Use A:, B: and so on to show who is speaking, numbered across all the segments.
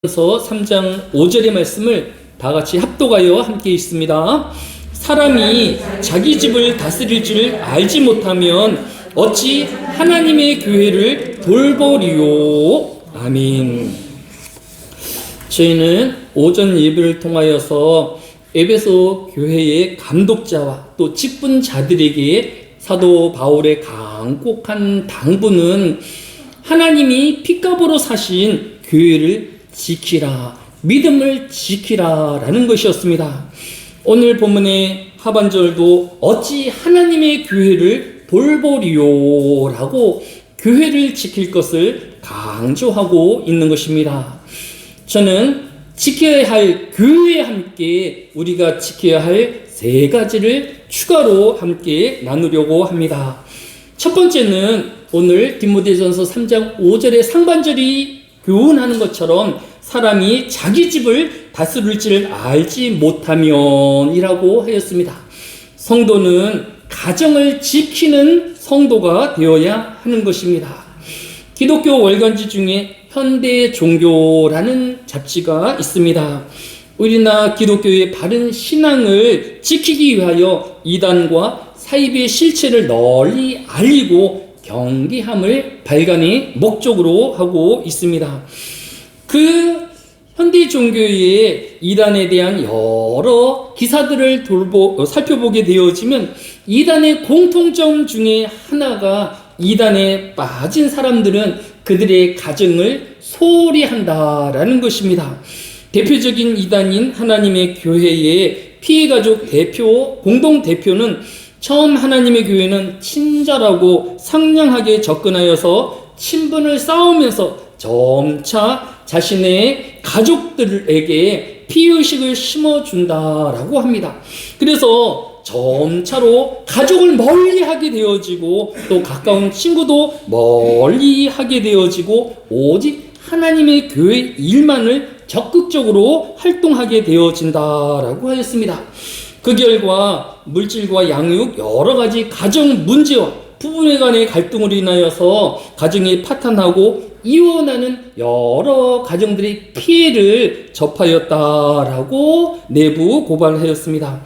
A: 서 3장 5절의 말씀을 다 같이 합독하여 함께 읽습니다. 사람이 자기 집을 다스릴 줄 알지 못하면 어찌 하나님의 교회를 돌보리요. 아멘. 저희는 오전 예배를 통하여서 에베소 교회의 감독자와 또 직분자들에게 사도 바울의 강곡한 당부는 하나님이 핏값으로 사신 교회를 지키라, 믿음을 지키라 라는 것이었습니다. 오늘 본문의 하반절도 어찌 하나님의 교회를 돌보리요 라고 교회를 지킬 것을 강조하고 있는 것입니다. 저는 지켜야 할 교회에 함께 우리가 지켜야 할 세 가지를 추가로 함께 나누려고 합니다. 첫 번째는 오늘 디모데전서 3장 5절의 상반절이 교훈하는 것처럼 사람이 자기 집을 다스릴 줄 알지 못하면 이라고 하였습니다. 성도는 가정을 지키는 성도가 되어야 하는 것입니다. 기독교 월간지 중에 현대 종교라는 잡지가 있습니다. 우리나라 기독교의 바른 신앙을 지키기 위하여 이단과 사이비의 실체를 널리 알리고 경계함을 발간의 목적으로 하고 있습니다. 그 현대 종교의 이단에 대한 여러 기사들을 살펴보게 되어지면 이단의 공통점 중에 하나가 이단에 빠진 사람들은 그들의 가정을 소홀히 한다라는 것입니다. 대표적인 이단인 하나님의 교회의 피해가족 대표, 공동대표는 처음 하나님의 교회는 친절하고 상냥하게 접근하여서 친분을 쌓으면서 점차 자신의 가족들에게 피의식을 심어준다라고 합니다. 그래서 점차로 가족을 멀리하게 되어지고 또 가까운 친구도 멀리하게 되어지고 오직 하나님의 교회 일만을 적극적으로 활동하게 되어진다라고 하였습니다. 그 결과 물질과 양육, 여러 가지 가정 문제와 부부에 간의 갈등으로 인하여서 가정이 파탄하고 이혼하는 여러 가정들의 피해를 접하였다라고 내부 고발하였습니다.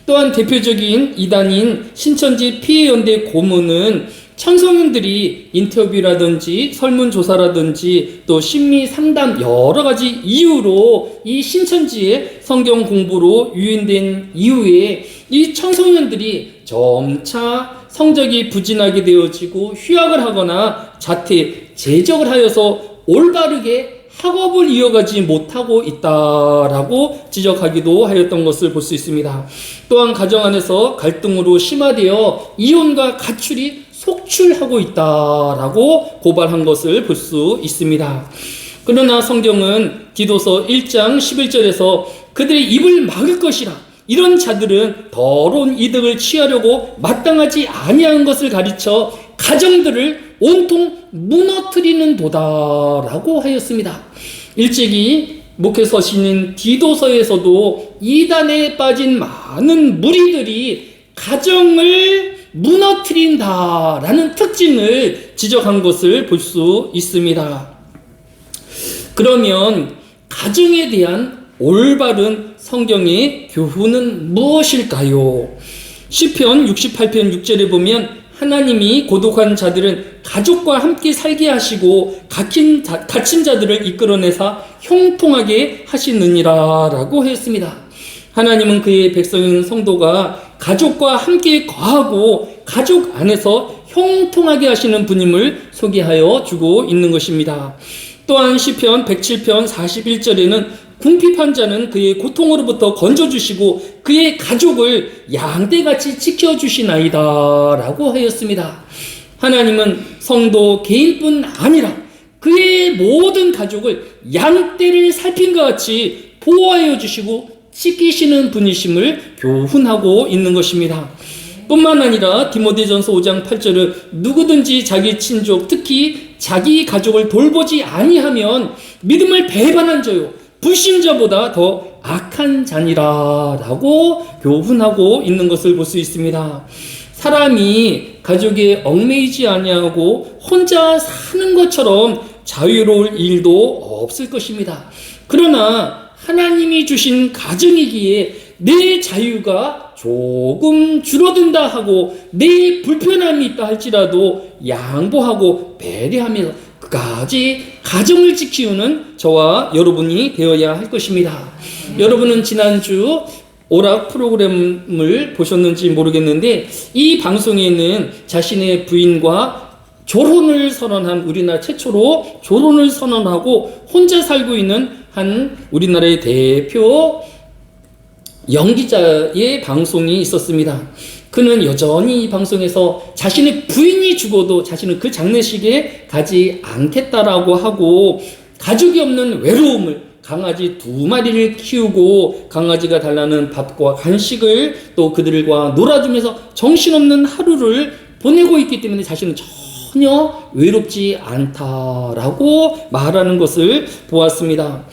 A: 또한 대표적인 이단인 신천지 피해연대 고문은 청소년들이 인터뷰라든지 설문조사라든지 또 심리상담 여러 가지 이유로 이 신천지의 성경 공부로 유인된 이후에 이 청소년들이 점차 성적이 부진하게 되어지고 휴학을 하거나 자퇴, 재적을 하여서 올바르게 학업을 이어가지 못하고 있다라고 지적하기도 하였던 것을 볼 수 있습니다. 또한 가정 안에서 갈등으로 심화되어 이혼과 가출이 속출하고 있다라고 고발한 것을 볼 수 있습니다. 그러나 성경은 디도서 1장 11절에서 그들의 입을 막을 것이라 이런 자들은 더러운 이득을 취하려고 마땅하지 아니한 것을 가르쳐 가정들을 온통 무너뜨리는 도다라고 하였습니다. 일찍이 목회서신인 디도서에서도 이단에 빠진 많은 무리들이 가정을 무너뜨린다라는 특징을 지적한 것을 볼 수 있습니다. 그러면 가정에 대한 올바른 성경의 교훈은 무엇일까요? 시편 68편 6절에 보면 하나님이 고독한 자들은 가족과 함께 살게 하시고 갇힌 자들을 이끌어내사 형통하게 하시느니라 라고 했습니다. 하나님은 그의 백성인 성도가 가족과 함께 거하고 가족 안에서 형통하게 하시는 분임을 소개하여 주고 있는 것입니다. 또한 시편 107편 41절에는 궁핍한 자는 그의 고통으로부터 건져주시고 그의 가족을 양떼같이 지켜주시나이다 라고 하였습니다. 하나님은 성도 개인뿐 아니라 그의 모든 가족을 양떼를 살핀 것 같이 보호하여 주시고 지키시는 분이심을 교훈하고 있는 것입니다. 뿐만 아니라 디모데전서 5장 8절은 누구든지 자기 친족 특히 자기 가족을 돌보지 아니하면 믿음을 배반한 자요 불신자보다 더 악한 자니라 라고 교훈하고 있는 것을 볼 수 있습니다. 사람이 가족에 얽매이지 아니하고 혼자 사는 것처럼 자유로울 일도 없을 것입니다. 그러나 하나님이 주신 가정이기에 내 자유가 조금 줄어든다 하고 내 불편함이 있다 할지라도 양보하고 배려하면서 끝까지 가정을 지키우는 저와 여러분이 되어야 할 것입니다. 여러분은 지난주 오락 프로그램을 보셨는지 모르겠는데 이 방송에는 자신의 부인과 결혼을 선언한, 우리나라 최초로 결혼을 선언하고 혼자 살고 있는 한 우리나라의 대표 연기자의 방송이 있었습니다. 그는 여전히 이 방송에서 자신의 부인이 죽어도 자신은 그 장례식에 가지 않겠다라고 하고, 가족이 없는 외로움을, 강아지 2마리를 키우고 강아지가 달라는 밥과 간식을 또 그들과 놀아주면서 정신없는 하루를 보내고 있기 때문에 자신은 전혀 외롭지 않다라고 말하는 것을 보았습니다.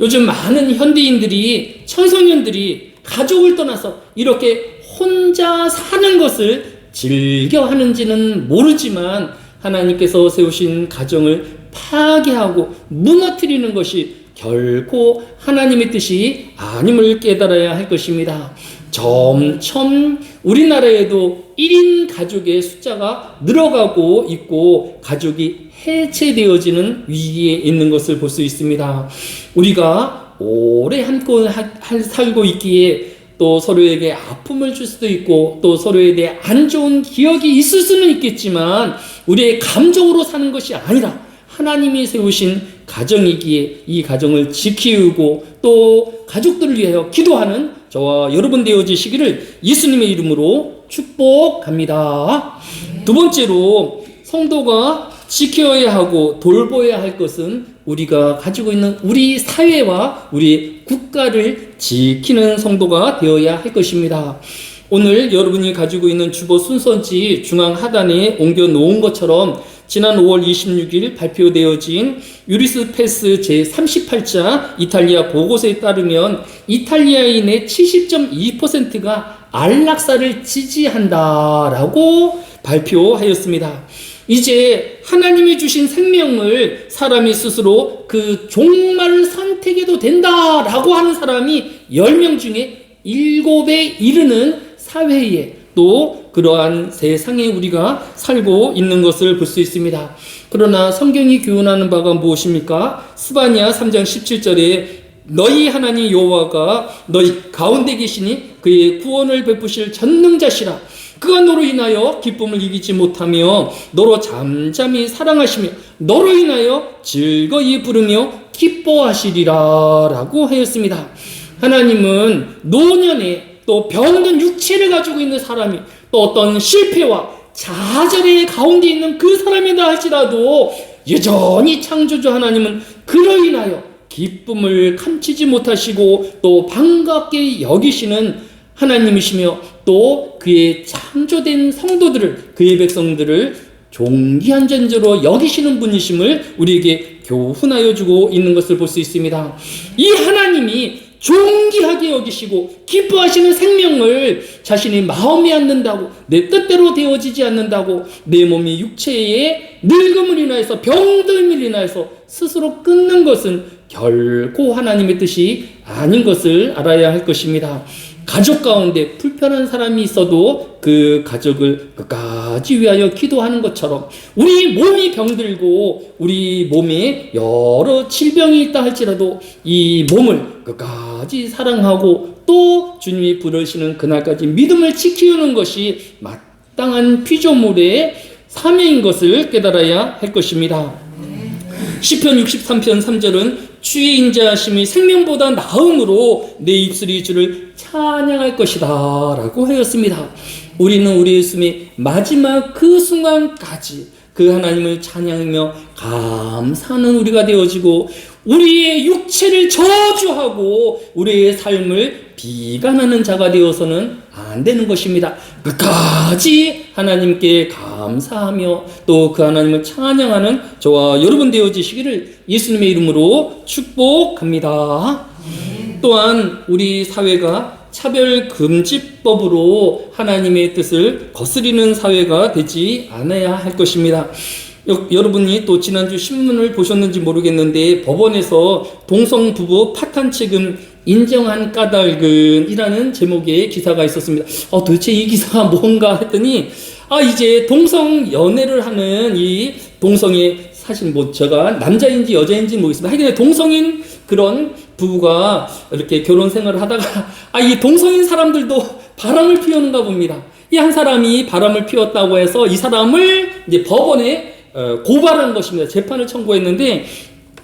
A: 요즘 많은 현대인들이, 청소년들이 가족을 떠나서 이렇게 혼자 사는 것을 즐겨 하는지는 모르지만 하나님께서 세우신 가정을 파괴하고 무너뜨리는 것이 결코 하나님의 뜻이 아님을 깨달아야 할 것입니다. 점점 우리나라에도 1인 가족의 숫자가 늘어가고 있고 가족이 해체되어지는 위기에 있는 것을 볼 수 있습니다. 우리가 오래 함께 살고 있기에 또 서로에게 아픔을 줄 수도 있고 또 서로에 대해 안 좋은 기억이 있을 수는 있겠지만 우리의 감정으로 사는 것이 아니라 하나님이 세우신 가정이기에 이 가정을 지키고 또 가족들을 위하여 기도하는 저와 여러분 되어지시기를 예수님의 이름으로 축복합니다. 두 번째로 성도가 지켜야 하고 돌보아야 할 것은 우리가 가지고 있는 우리 사회와 우리 국가를 지키는 성도가 되어야 할 것입니다. 오늘 여러분이 가지고 있는 주보 순서지 중앙 하단에 옮겨 놓은 것처럼 지난 5월 26일 발표되어진 유리스 패스 제38자 이탈리아 보고서에 따르면 이탈리아인의 70.2%가 안락사를 지지한다라고 발표하였습니다. 이제 하나님이 주신 생명을 사람이 스스로 그 종말을 선택해도 된다라고 하는 사람이 10명 중에 7에 이르는 사회에 또 그러한 세상에 우리가 살고 있는 것을 볼 수 있습니다. 그러나 성경이 교훈하는 바가 무엇입니까? 스바냐 3장 17절에 너희 하나님 여호와가 너희 가운데 계시니 그의 구원을 베푸실 전능자시라. 그가 너로 인하여 기쁨을 이기지 못하며 너로 잠잠히 사랑하시며 너로 인하여 즐거이 부르며 기뻐하시리라 라고 하였습니다. 하나님은 노년에 또 병든 육체를 가지고 있는 사람이 또 어떤 실패와 좌절의 가운데 있는 그 사람이다 할지라도 여전히 창조주 하나님은 그로 인하여 기쁨을 감추지 못하시고 또 반갑게 여기시는 하나님이시며 또 그의 창조된 성도들을, 그의 백성들을 존귀한 존재로 여기시는 분이심을 우리에게 교훈하여 주고 있는 것을 볼 수 있습니다. 이 하나님이 존귀하게 여기시고 기뻐하시는 생명을 자신이 마음에 안는다고, 내 뜻대로 되어지지 않는다고, 내 몸이 육체의 늙음을 인하여서 병듦을 인하여서 스스로 끊는 것은 결코 하나님의 뜻이 아닌 것을 알아야 할 것입니다. 가족 가운데 불편한 사람이 있어도 그 가족을 끝까지 위하여 기도하는 것처럼 우리 몸이 병들고 우리 몸에 여러 질병이 있다 할지라도 이 몸을 끝까지 사랑하고 또 주님이 부르시는 그날까지 믿음을 지키는 것이 마땅한 피조물의 사명인 것을 깨달아야 할 것입니다. 시편 63편 3절은 주의 인자하심이 생명보다 나음으로 내 입술이 주를 찬양할 것이다 라고 하였습니다. 우리는 우리의 숨이 마지막 그 순간까지 그 하나님을 찬양하며 감사하는 우리가 되어지고 우리의 육체를 저주하고 우리의 삶을 비관하는 자가 되어서는 안 되는 것입니다. 끝까지 하나님께 감사하며 또 그 하나님을 찬양하는 저와 여러분 되어지시기를 예수님의 이름으로 축복합니다. 또한 우리 사회가 차별금지법으로 하나님의 뜻을 거스리는 사회가 되지 않아야 할 것입니다. 여러분이 또 지난주 신문을 보셨는지 모르겠는데 법원에서 동성 부부 파탄 책임 인정한 까닭은이라는 제목의 기사가 있었습니다. 도대체 이 기사가 뭔가 했더니 이제 동성 연애를 하는 이 동성의 사실 제가 남자인지 여자인지 모르겠습니다. 하여간 동성인 그런 부부가 이렇게 결혼 생활을 하다가 이 동성인 사람들도 바람을 피우는가 봅니다. 이 한 사람이 바람을 피웠다고 해서 이 사람을 이제 법원에 고발한 것입니다. 재판을 청구했는데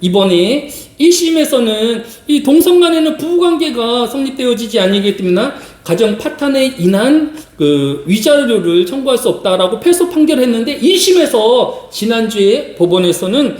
A: 이번에 1심에서는 이 동성 간에는 부부관계가 성립되어지지 아니기 때문에 가정 파탄에 인한 그 위자료를 청구할 수 없다라고 패소 판결했는데 2심에서 지난주에 법원에서는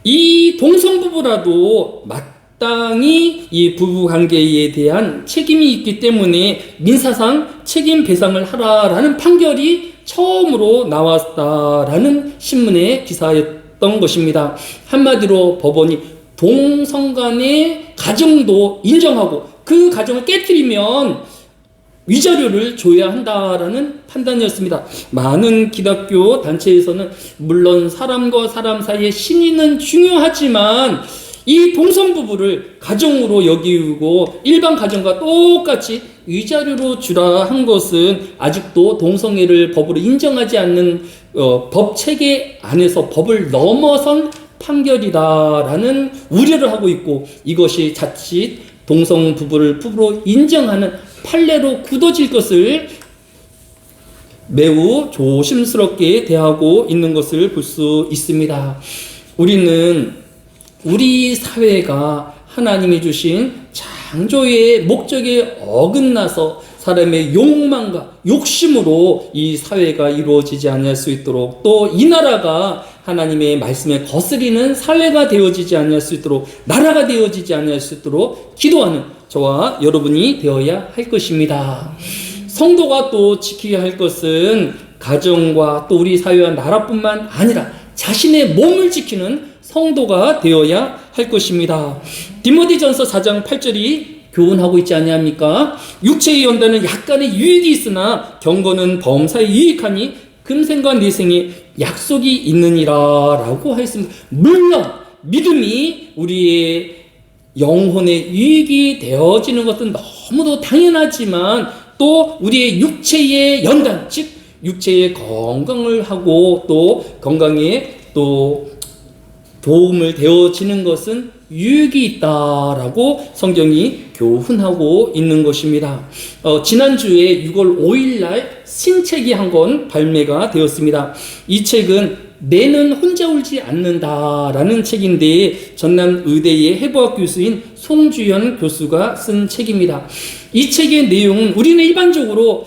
A: 이 동성 부부라도 마땅히 이 부부관계에 대한 책임이 있기 때문에 민사상 책임 배상을 하라라는 판결이 처음으로 나왔다라는 신문의 기사였던 것입니다. 한마디로 법원이 동성 간의 가정도 인정하고 그 가정을 깨트리면 위자료를 줘야 한다라는 판단이었습니다. 많은 기독교 단체에서는 물론 사람과 사람 사이의 신의는 중요하지만 이 동성 부부를 가정으로 여기고 일반 가정과 똑같이 위자료로 주라 한 것은 아직도 동성애를 법으로 인정하지 않는 법 체계 안에서 법을 넘어선 판결이다라는 우려를 하고 있고 이것이 자칫 동성 부부를 부부로 인정하는 판례로 굳어질 것을 매우 조심스럽게 대하고 있는 것을 볼 수 있습니다. 우리는 우리 사회가 하나님이 주신 창조의 목적에 어긋나서 사람의 욕망과 욕심으로 이 사회가 이루어지지 않을 수 있도록 또 이 나라가 하나님의 말씀에 거스리는 사회가 되어지지 않을 수 있도록 나라가 되어지지 않을 수 있도록 기도하는 저와 여러분이 되어야 할 것입니다. 성도가 또 지켜야 할 것은 가정과 또 우리 사회와 나라뿐만 아니라 자신의 몸을 지키는 성도가 되어야 할 것입니다. 디모데전서 4장 8절이 교훈하고 있지 않냐합니까? 육체의 연단은 약간의 유익이 있으나 경건은 범사에 유익하니 금생과 내생에 약속이 있느니라 라고 하였습니다. 물론 믿음이 우리의 영혼의 유익이 되어지는 것은 너무도 당연하지만 또 우리의 육체의 연단, 즉 육체의 건강을 하고 또 건강에 또 도움을 되어지는 것은 유익이 있다라고 성경이 교훈하고 있는 것입니다. 지난주에 6월 5일 날 신책이 한 권 발매가 되었습니다. 이 책은 내는 혼자 울지 않는다라는 책인데 전남 의대의 해부학 교수인 송주연 교수가 쓴 책입니다. 이 책의 내용은 우리는 일반적으로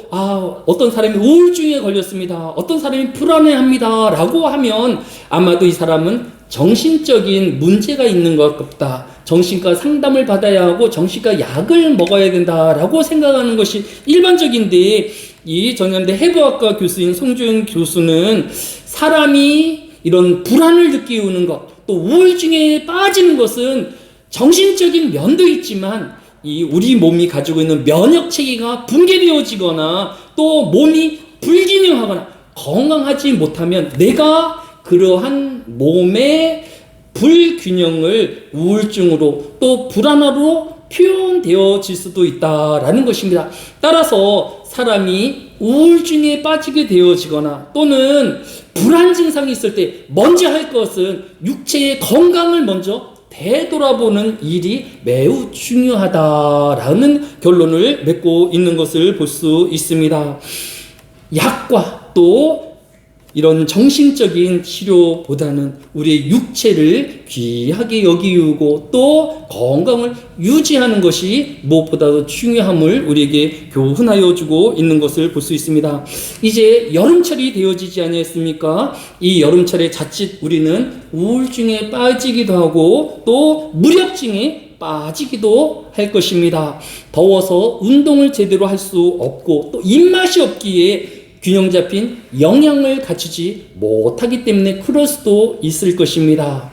A: 어떤 사람이 우울증에 걸렸습니다. 어떤 사람이 불안해합니다. 라고 하면 아마도 이 사람은 정신적인 문제가 있는 것 같다. 정신과 상담을 받아야 하고 정신과 약을 먹어야 된다라고 생각하는 것이 일반적인데 이 전남대 해부학과 교수인 송주연 교수는 사람이 이런 불안을 느끼는 것, 또 우울증에 빠지는 것은 정신적인 면도 있지만 이 우리 몸이 가지고 있는 면역 체계가 붕괴되어지거나 또 몸이 불균형하거나 건강하지 못하면 내가 그러한 몸의 불균형을 우울증으로 또 불안으로 표현되어질 수도 있다라는 것입니다. 따라서 사람이 우울증에 빠지게 되어지거나 또는 불안 증상이 있을 때 먼저 할 것은 육체의 건강을 먼저 되돌아보는 일이 매우 중요하다라는 결론을 맺고 있는 것을 볼 수 있습니다. 약과 또 이런 정신적인 치료보다는 우리의 육체를 귀하게 여기고 또 건강을 유지하는 것이 무엇보다도 중요함을 우리에게 교훈하여 주고 있는 것을 볼 수 있습니다. 이제 여름철이 되어지지 않았습니까? 이 여름철에 자칫 우리는 우울증에 빠지기도 하고 또 무력증에 빠지기도 할 것입니다. 더워서 운동을 제대로 할 수 없고 또 입맛이 없기에 균형 잡힌 영양을 갖추지 못하기 때문에 그럴 수도 있을 것입니다.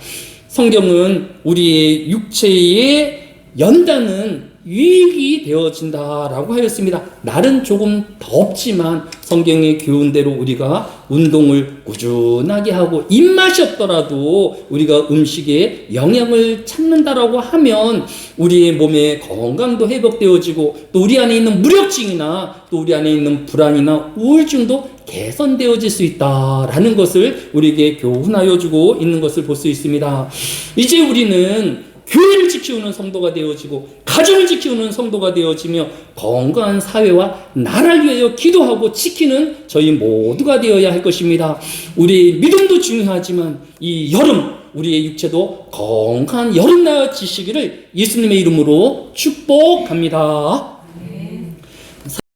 A: 성경은 우리의 육체의 연단은 유익이 되어진다라고 하였습니다. 날은 조금 덥지만 성경의 교훈대로 우리가 운동을 꾸준하게 하고 입맛이 없더라도 우리가 음식에 영양을 찾는다라고 하면 우리의 몸의 건강도 회복되어지고 또 우리 안에 있는 무력증이나 또 우리 안에 있는 불안이나 우울증도 개선되어질 수 있다라는 것을 우리에게 교훈하여 주고 있는 것을 볼 수 있습니다. 이제 우리는 교회를 지키우는 성도가 되어지고 가정을 지키우는 성도가 되어지며 건강한 사회와 나라를 위하여 기도하고 지키는 저희 모두가 되어야 할 것입니다. 우리의 믿음도 중요하지만 이 여름 우리의 육체도 건강한 여름나라 지시기를 예수님의 이름으로 축복합니다.